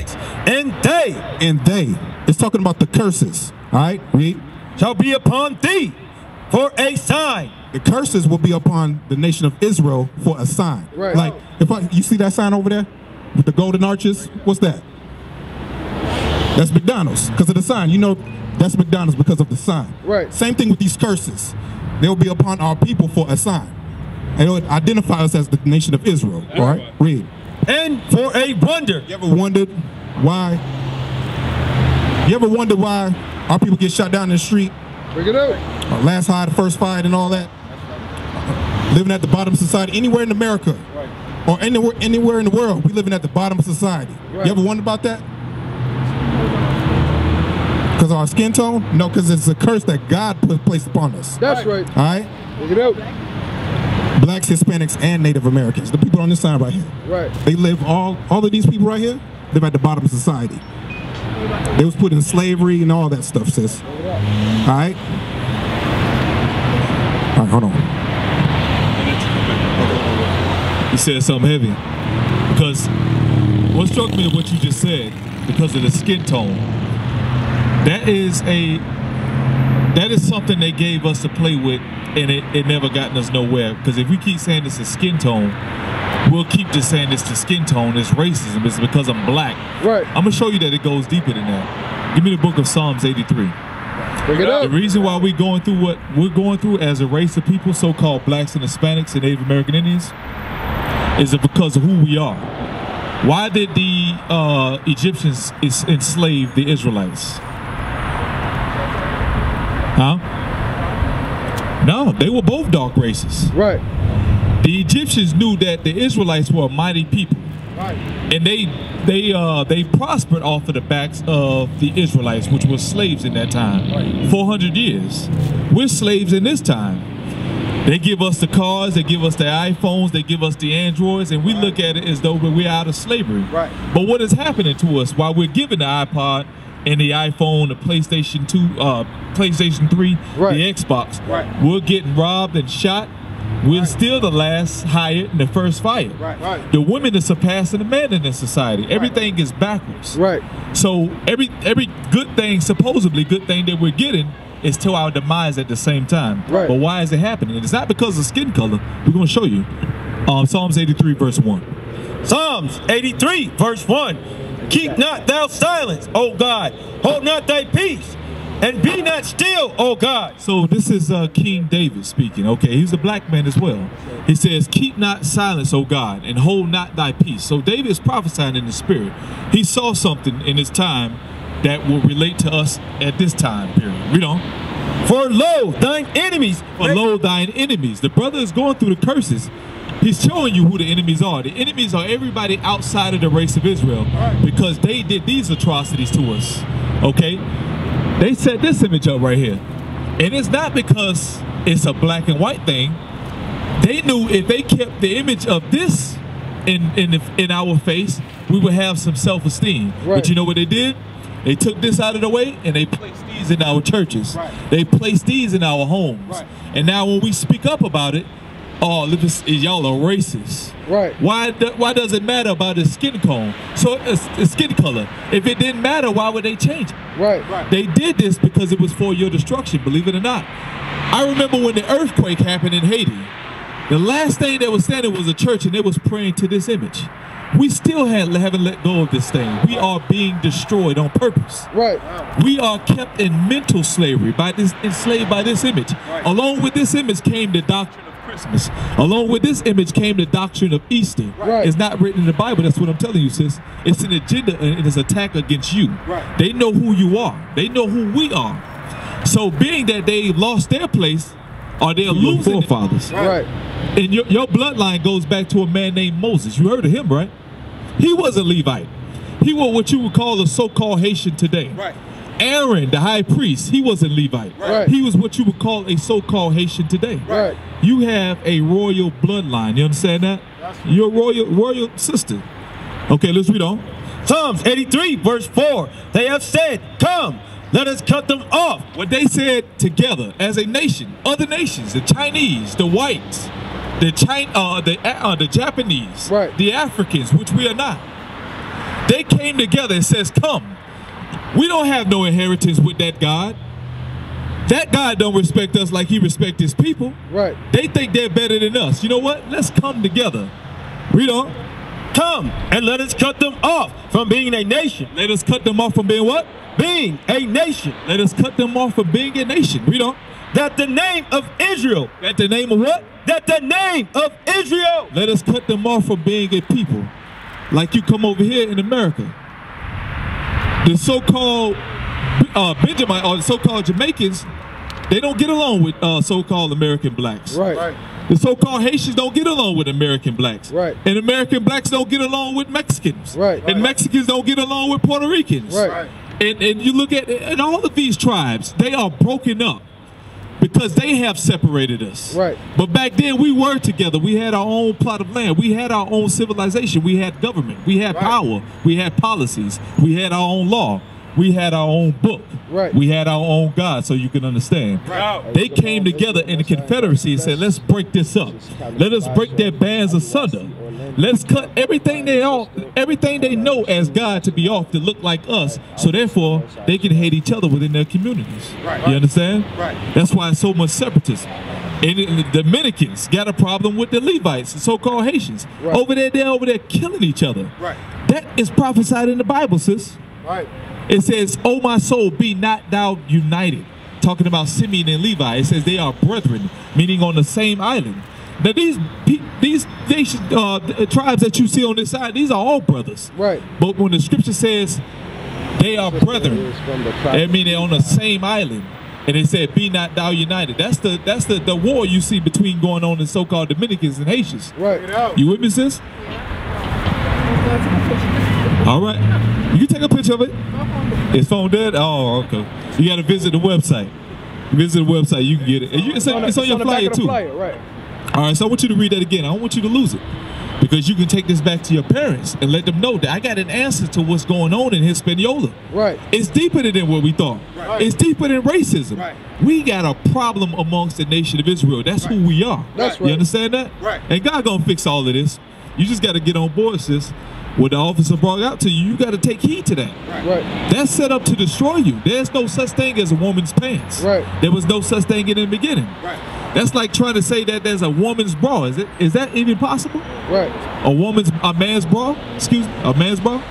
6. And they. It's talking about the curses. All right, read. Shall be upon thee for a sign. The curses will be upon the nation of Israel for a sign. Right. Like, you see that sign over there with the golden arches? What's that? That's McDonald's because of the sign. You know, that's McDonald's because of the sign. Right. Same thing with these curses. They will be upon our people for a sign. And it would identify us as the nation of Israel. All right, read. And for a wonder. You ever wondered why? You ever wondered why our people get shot down in the street? Bring it out. Last fight, first fight, and all that. Living at the bottom of society, anywhere in America, or anywhere in the world, we living at the bottom of society. You ever wonder about that? Because of our skin tone? No, because it's a curse that God placed upon us. That's right. All right? Bring it out. Blacks, Hispanics, and Native Americans. The people on this side right here. Right. They live, all of these people right here, live at the bottom of society. They was put in slavery and all that stuff, sis. All right? All right, hold on. You said something heavy. Because what struck me of what you just said, because of the skin tone, that is something they gave us to play with, and it never gotten us nowhere. Because if we keep saying this is skin tone, we'll keep just saying this to skin tone, it's racism, it's because I'm black. Right. I'm gonna show you that it goes deeper than that. Give me the book of Psalms 83. Bring it up. The reason why we're going through what we're going through as a race of people, so-called blacks and Hispanics and Native American Indians, is because of who we are. Why did the Egyptians enslave the Israelites? Huh? No, they were both dark races. Right. The Egyptians knew that the Israelites were a mighty people. Right. And they prospered off of the backs of the Israelites, which were slaves in that time. Right. 400 years. We're slaves in this time. They give us the cars, they give us the iPhones, they give us the Androids, and we look at it as though we're out of slavery. Right. But what is happening to us while we're given the iPod and the iPhone, the PlayStation 2, PlayStation 3, right. the Xbox, right. we're getting robbed and shot. We're still the last hired and the first fired. Right. Right. The women are surpassing the men in this society. Everything is backwards. Right. So every good thing, supposedly good thing that we're getting, is to our demise at the same time. Right. But why is it happening? It's not because of skin color. We're going to show you. Psalms 83 verse 1. Psalms 83 verse 1. Keep not thou silence, O God. Hold not thy peace. And be not still, O God. So this is King David speaking. Okay, he's a black man as well. He says, keep not silence, O God, and hold not thy peace. So David is prophesying in the spirit. He saw something in his time that will relate to us at this time period. Read on. For lo, thine enemies. For lo, thine enemies. The brother is going through the curses. He's showing you who the enemies are. The enemies are everybody outside of the race of Israel, because they did these atrocities to us. Okay? They set this image up right here. And it's not because it's a black and white thing. They knew if they kept the image of this in our face, we would have some self-esteem. Right. But you know what they did? They took this out of the way and they placed these in our churches. Right. They placed these in our homes. Right. And now when we speak up about it, oh, y'all are racist. Right. Why does it matter about his skin tone? So it's skin color. If it didn't matter, why would they change it? Right. Right. They did this because it was for your destruction, believe it or not. I remember when the earthquake happened in Haiti, the last thing that was standing was a church, and they was praying to this image. We still haven't let go of this thing. We are being destroyed on purpose. Right. We are kept in mental slavery, enslaved by this image. Right. Along with this image came the doctrine of Christmas. Along with this image came the doctrine of Easter. Right. It's not written in the Bible. That's what I'm telling you, sis. It's an agenda, and it's an attack against you. Right. They know who you are. They know who we are. So being that they lost their place, or they're losing forefathers. Right. And your bloodline goes back to a man named Moses. You heard of him, right? He was a Levite. He was what you would call a so-called Haitian today. Right. Aaron, the high priest, he was a Levite. Right. He was what you would call a so-called Haitian today. Right. You have a royal bloodline. You understand that? You're a royal sister. Okay, let's read on. Psalms 83 verse 4. They have said, come, let us cut them off. What they said together as a nation, other nations, the Chinese, the whites, the Japanese, right. the Africans, which we are not. They came together and says, come. We don't have no inheritance with that God. That God don't respect us like he respects his people. Right. They think they're better than us. You know what? Let's come together. Read on. Come and let us cut them off from being a nation. Let us cut them off from being what? Being a nation. Let us cut them off from being a nation. Read on. That the name of Israel. That the name of what? That the name of Israel. Let us cut them off from being a people. Like you come over here in America. The so-called Benjamin or the so-called Jamaicans, they don't get along with so-called American blacks. Right. The so-called Haitians don't get along with American blacks. Right. And American blacks don't get along with Mexicans. Right. And Mexicans don't get along with Puerto Ricans. Right. And you look at and all of these tribes, they are broken up because they have separated us. Right. But back then we were together. We had our own plot of land. We had our own civilization. We had government. We had power. We had policies. We had our own law. We had our own book. Right. We had our own God, so you can understand. Right. They came together in the Confederacy and said, let's break this up. Let us break their bands asunder. Let's cut everything they know as God to be off to look like us, so therefore they can hate each other within their communities. Right. You understand? Right. That's why it's so much separatism. And the Dominicans got a problem with the Levites, the so-called Haitians. Right. They're over there killing each other. Right. That is prophesied in the Bible, sis. Right. It says, "O my soul, be not thou united." Talking about Simeon and Levi. It says they are brethren, meaning on the same island. Now these nation, tribes that you see on this side, these are all brothers. Right. But when the scripture says they are brethren, that means they're on the same island. And it said, "Be not thou united." That's the war you see between going on in so-called Dominicans and Haitians. Right. You with me, sis? All right. You can take a picture of it. It's phone dead? Oh, okay. You got to visit the website. Visit the website, you can get it. And it's on your flyer too. Right. All right, so I want you to read that again. I don't want you to lose it. Because you can take this back to your parents and let them know that I got an answer to what's going on in Hispaniola. Right. It's deeper than what we thought. Right. It's deeper than racism. Right. We got a problem amongst the nation of Israel. That's who we are. That's You right. understand that? Right. And God gonna fix all of this. You just got to get on board, sis. What the officer brought out to you, you got to take heed to that. Right. That's set up to destroy you. There's no such thing as a woman's pants. Right. There was no such thing in the beginning. Right. That's like trying to say that there's a woman's bra. Is that even possible? Right. A man's bra? Excuse me, a man's bra?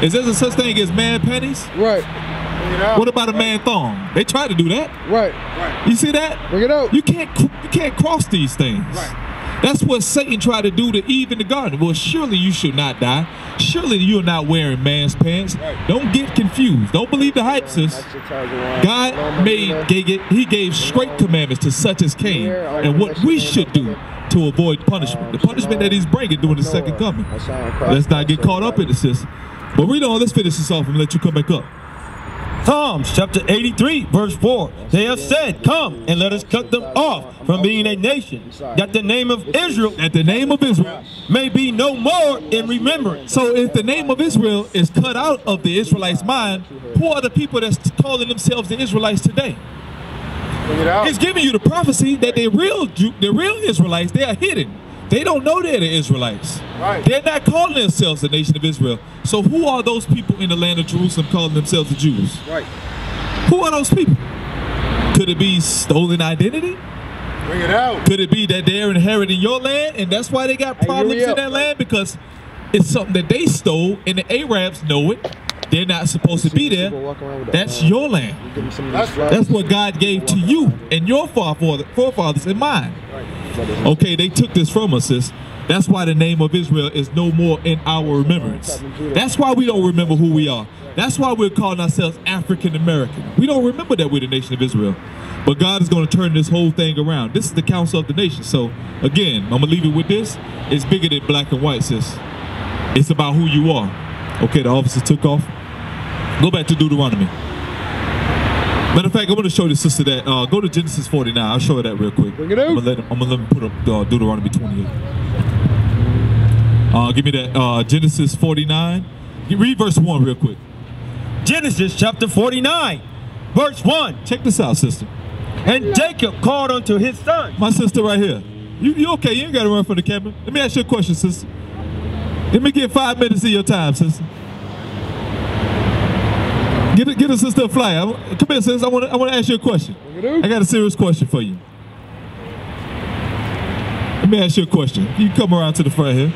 Is there such thing as man panties? Right. What about a man thong? They try to do that. Right. Right. You see that? Bring it out. You can't cross these things. Right. That's what Satan tried to do to Eve in the garden. Well, surely you should not die. Surely you're not wearing man's pants. Right. Don't get confused. Don't believe the hype, sis. God he gave straight commandments to such as Cain and what we should do to avoid punishment. The punishment that he's bringing during the second coming. Let's not get caught up in it, sis. But read on. Let's finish this off and let you come back up. Psalms chapter 83, verse 4. They have said, "Come and let us cut them off from being a nation, that the name of Israel may be no more in remembrance." So if the name of Israel is cut out of the Israelites' mind, who are the people that's calling themselves the Israelites today? Bring it out. He's giving you the prophecy that the real Israelites, they are hidden. They don't know they're the Israelites. Right. They're not calling themselves the nation of Israel. So who are those people in the land of Jerusalem calling themselves the Jews? Right. Who are those people? Could it be stolen identity? Bring it out. Could it be that they're inheriting your land and that's why they got problems in that land? Because it's something that they stole and the Arabs know it. They're not supposed to be there. That's your land. That's what God gave to you and your forefathers and mine. Okay, they took this from us, sis. That's why the name of Israel is no more in our remembrance. That's why we don't remember who we are. That's why we're calling ourselves African American. We don't remember that we're the nation of Israel. But God is going to turn this whole thing around. This is the council of the nations. So, again, I'm going to leave it with this. It's bigger than black and white, sis. It's about who you are. Okay, the officer took off. Go back to Deuteronomy. Matter of fact, I'm going to show the sister that. Go to Genesis 49. I'll show her that real quick. Bring it out. I'm going to let him put up Deuteronomy 28. Give me that Genesis 49. Read verse 1 real quick. Genesis chapter 49, verse 1. Check this out, sister. And Jacob called unto his son. My sister right here. You okay? You ain't got to run from the camera. Let me ask you a question, sister. Let me get 5 minutes of your time, sister. Get a sister a flag. Come here, sis. I want to ask you a question. I got a serious question for you. Let me ask you a question. You come around to the front here.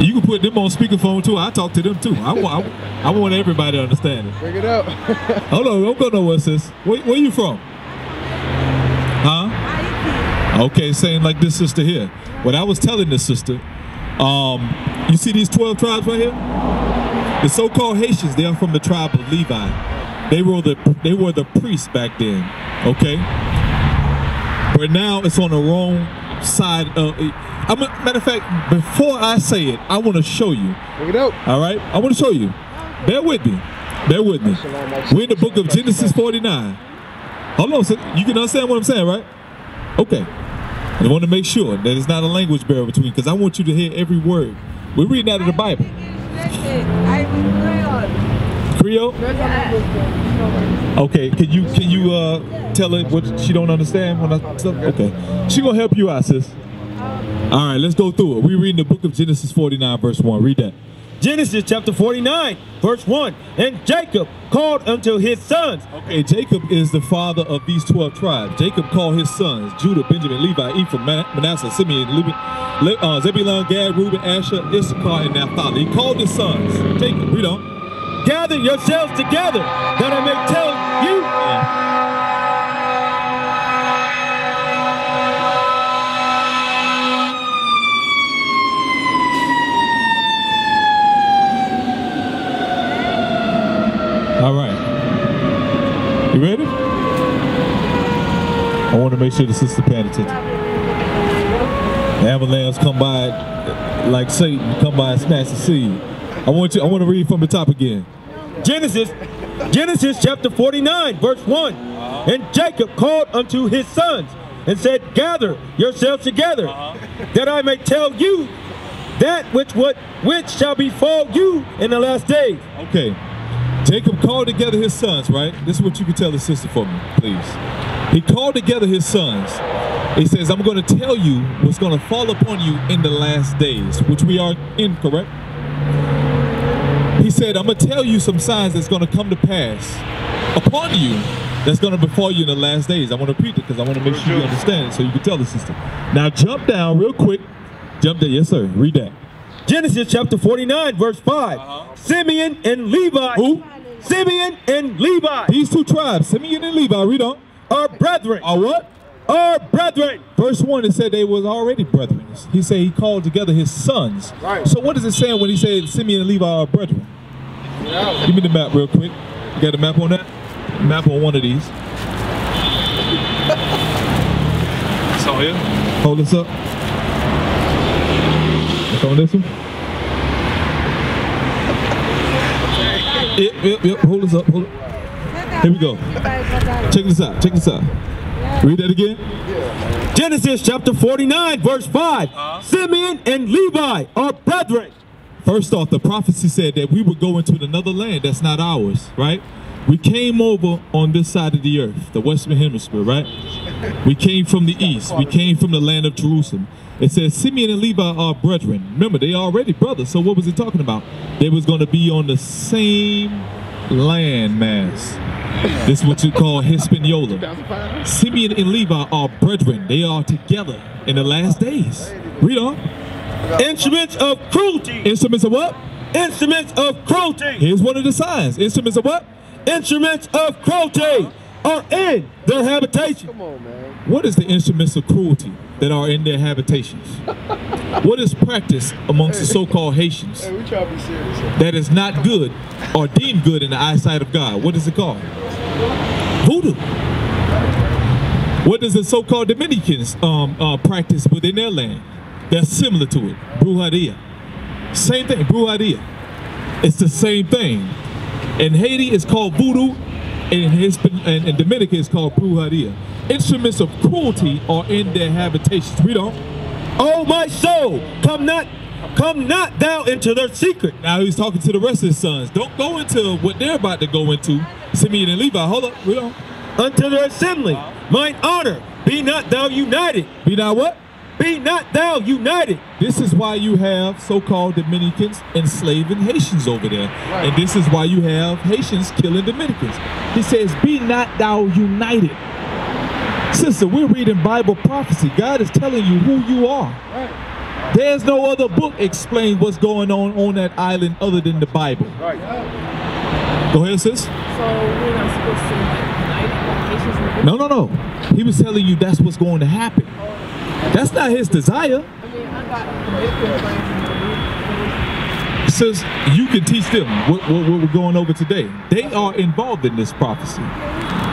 You can put them on speakerphone too. I talk to them too. I want everybody to understand it. Bring it up. Hold on, don't go nowhere, sis. Where you from? Huh? Okay, same like this sister here. What I was telling this sister, you see these 12 tribes right here? The so-called Haitians, they are from the tribe of Levi. They were the priests back then. Okay, but now it's on the wrong side of. Matter of fact, before I say it, I want to show you. Bring it up. All right, I want to show you. Bear with me. Bear with me. We're in the book of Genesis 49. Hold on, so you can understand what I'm saying, right? Okay. I want to make sure that it's not a language barrier between, because I want you to hear every word. We're reading out of the Bible. Creole? Okay, can you tell her what she don't understand when I okay. She gonna help you out, sis. All right, let's go through it. We're reading the book of Genesis 49, verse 1. Read that. Genesis chapter 49, verse 1. And Jacob called unto his sons. Okay, Jacob is the father of these 12 tribes. Jacob called his sons, Judah, Benjamin, Levi, Ephraim, Manasseh, Simeon, Zebulun, Gad, Reuben, Asher, Issachar, and Naphtali. He called his sons. Jacob, read on. Gather yourselves together, that I may tell you. All right. You ready? I want to make sure the sister paying attention. The avalanche come by like Satan, come by and snatch the seed. I want to read from the top again. Genesis chapter 49, verse 1. And Jacob called unto his sons and said, gather yourselves together, that I may tell you that which shall befall you in the last days. Okay. Jacob called together his sons, right? This is what you can tell the sister for me, please. He called together his sons. He says, I'm going to tell you what's going to fall upon you in the last days, which we are in, correct? He said, I'm going to tell you some signs that's going to come to pass upon you that's going to befall you in the last days. I want to repeat it because I want to make sure you understand it so you can tell the sister. Now jump down real quick. Jump down. Yes, sir. Read that. Genesis chapter 49, verse 5. Simeon and Levi. Who? Simeon and Levi. These two tribes, Simeon and Levi, read on. Are brethren. Are what? Are brethren. Verse 1, it said they was already brethren. He said he called together his sons. Right. So what is it saying when he said Simeon and Levi are brethren? Yeah. Give me the map real quick. You got a map on that? Map on one of these. It's on here. Hold this up. Look on this one. Yep. Hold this up. Hold it. Here we go. Check this out. Check this out. Read that again. Genesis chapter 49, verse 5. Simeon and Levi are brethren. First off, the prophecy said that we would go into another land that's not ours, right? We came over on this side of the earth, the Western Hemisphere, right? We came from the east. We came from the land of Jerusalem. It says Simeon and Levi are brethren. Remember, they are already brothers. So what was it talking about? They was going to be on the same land mass. This is what you call Hispaniola. Simeon and Levi are brethren. They are together in the last days. Read on. Instruments of cruelty. Instruments of what? Instruments of cruelty. Here's one of the signs. Instruments of what? Instruments of cruelty are in their habitation. Come on, man. What is the instruments of cruelty that are in their habitations? What is practiced amongst the so-called Haitians Hey, we try to be serious. that is not good or deemed good in the eyesight of God? What is it called? Voodoo. What does the so-called Dominicans practice within their land that's similar to it? Brujeria. Same thing, brujeria. It's the same thing. In Haiti, it's called voodoo. In Dominica, it's called brujeria. Instruments of cruelty are in their habitations. Read on. Oh, my soul, come not thou into their secret. Now he's talking to the rest of his sons. Don't go into what they're about to go into. Simeon and Levi. Hold up. Read on. Unto their assembly, mine honor, be not thou united. Be not what? be not thou united. This is why you have so-called Dominicans enslaving Haitians over there. Right. And this is why you have Haitians killing Dominicans. He says, be not thou united. Sister, we're reading Bible prophecy. God is telling you who you are. Right. There's no other book explain what's going on that island other than the Bible. Right. Go ahead, sis. So we're not supposed to unite Haitians? No. He was telling you that's what's going to happen. That's not his desire. I mean, I got Dominican friends. Sis, you can teach them what we're going over today. They are involved in this prophecy.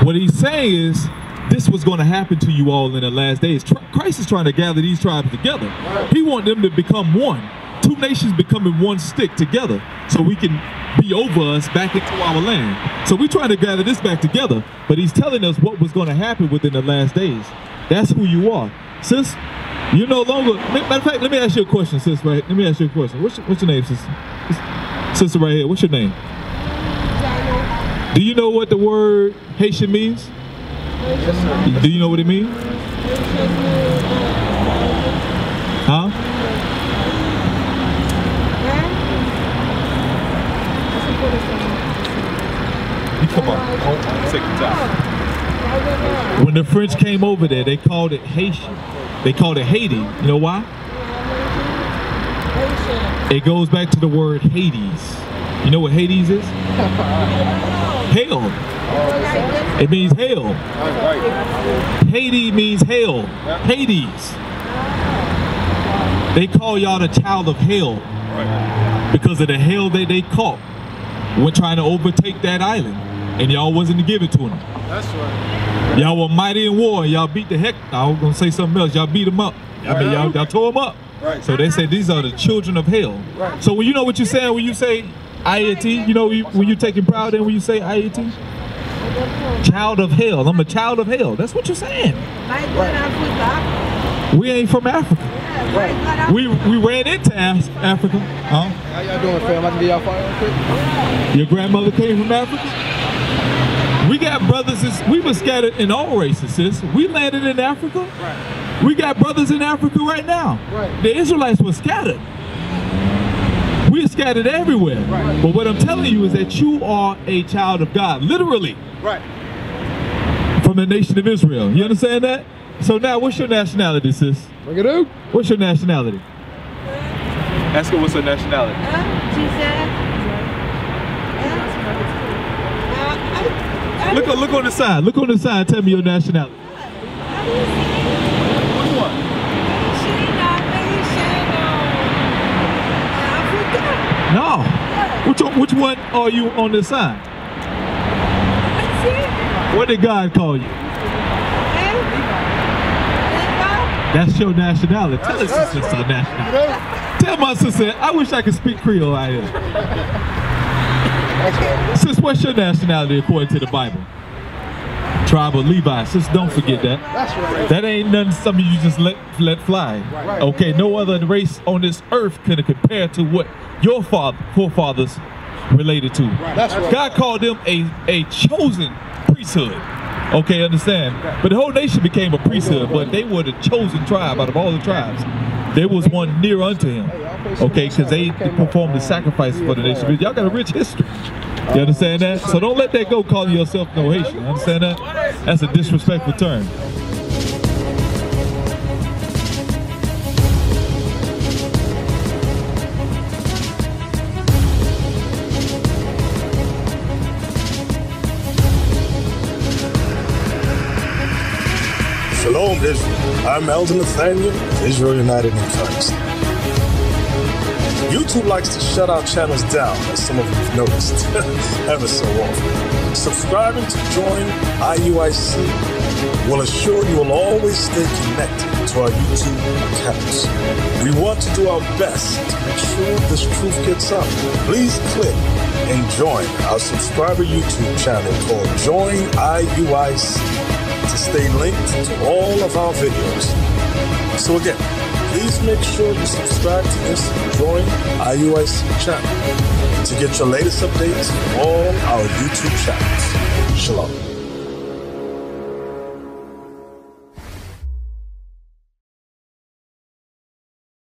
What he's saying is, this was going to happen to you all in the last days. Christ is trying to gather these tribes together. He wants them to become one. Two nations becoming one stick together so we can be over us back into our land. So we're trying to gather this back together, but he's telling us what was going to happen within the last days. That's who you are. Sis, you're no longer, matter of fact, let me ask you a question, sis, right? Let me ask you a question. What's your name, sis? Sister right here, what's your name? Do you know what the word Haitian means? Yes, sir. Do you know what it means? Huh? You come on. Take your time. When the French came over there, they called it Haitian. They called it Haiti. You know why? It goes back to the word Hades. You know what Hades is? Hell. It means hell. Haiti means hell. Hades. They call y'all the child of hell because of the hell that they caught when trying to overtake that island, and y'all wasn't to give it to them. That's right. Y'all were mighty in war. Y'all beat the heck. I was gonna say something else. Y'all beat them up. I mean, y'all tore them up. Right. So they said these are the children of hell. Right. So when you know what you're saying when you say IUIC, you know when you're taking pride in when you say IUIC? Child of hell. I'm a child of hell. That's what you're saying. We ain't from Africa. We ran into Africa. Huh? How y'all doing, fam? I can get y'all fire real quick? Your grandmother came from Africa? We got brothers, we were scattered in all races, sis. We landed in Africa. Right. We got brothers in Africa right now. Right. The Israelites were scattered. We're scattered everywhere. Right. But what I'm telling you is that you are a child of God, literally. Right. From the nation of Israel. You understand that? So now, what's your nationality, sis? Bring it up. What's your nationality? Ask her what's her nationality. Look on the side. Look on the side. Tell me your nationality. Which one? No. Which one are you on this side? What did God call you? That's your nationality. Tell us your sister nationality. Tell my sister, I wish I could speak Creole out here. Sis, what's your nationality according to the Bible? Tribe of Levi. Sis, don't forget that. That's right. That ain't nothing some of you just let fly. Right. Okay, no other race on this earth can compare to what your forefathers related to. That's right. God called them a chosen priesthood. Okay, understand? But the whole nation became a priesthood, but they were the chosen tribe out of all the tribes. There was one near unto him. Okay, because they performed the sacrifices for the nation. Y'all got a rich history. You understand that? So don't let that go calling yourself no Haitian. You understand that? That's a disrespectful term. Shalom, Israel. I'm Elder Nathaniel, Israel United in Christ. YouTube likes to shut our channels down, as some of you have noticed, ever so often. Subscribing to join IUIC will assure you will always stay connected to our YouTube accounts. We want to do our best to make sure this truth gets out. Please click and join our subscriber YouTube channel called Join IUIC to stay linked to all of our videos. So again, please make sure you subscribe to this Join IUIC channel to get your latest updates from all our YouTube channels. Shalom.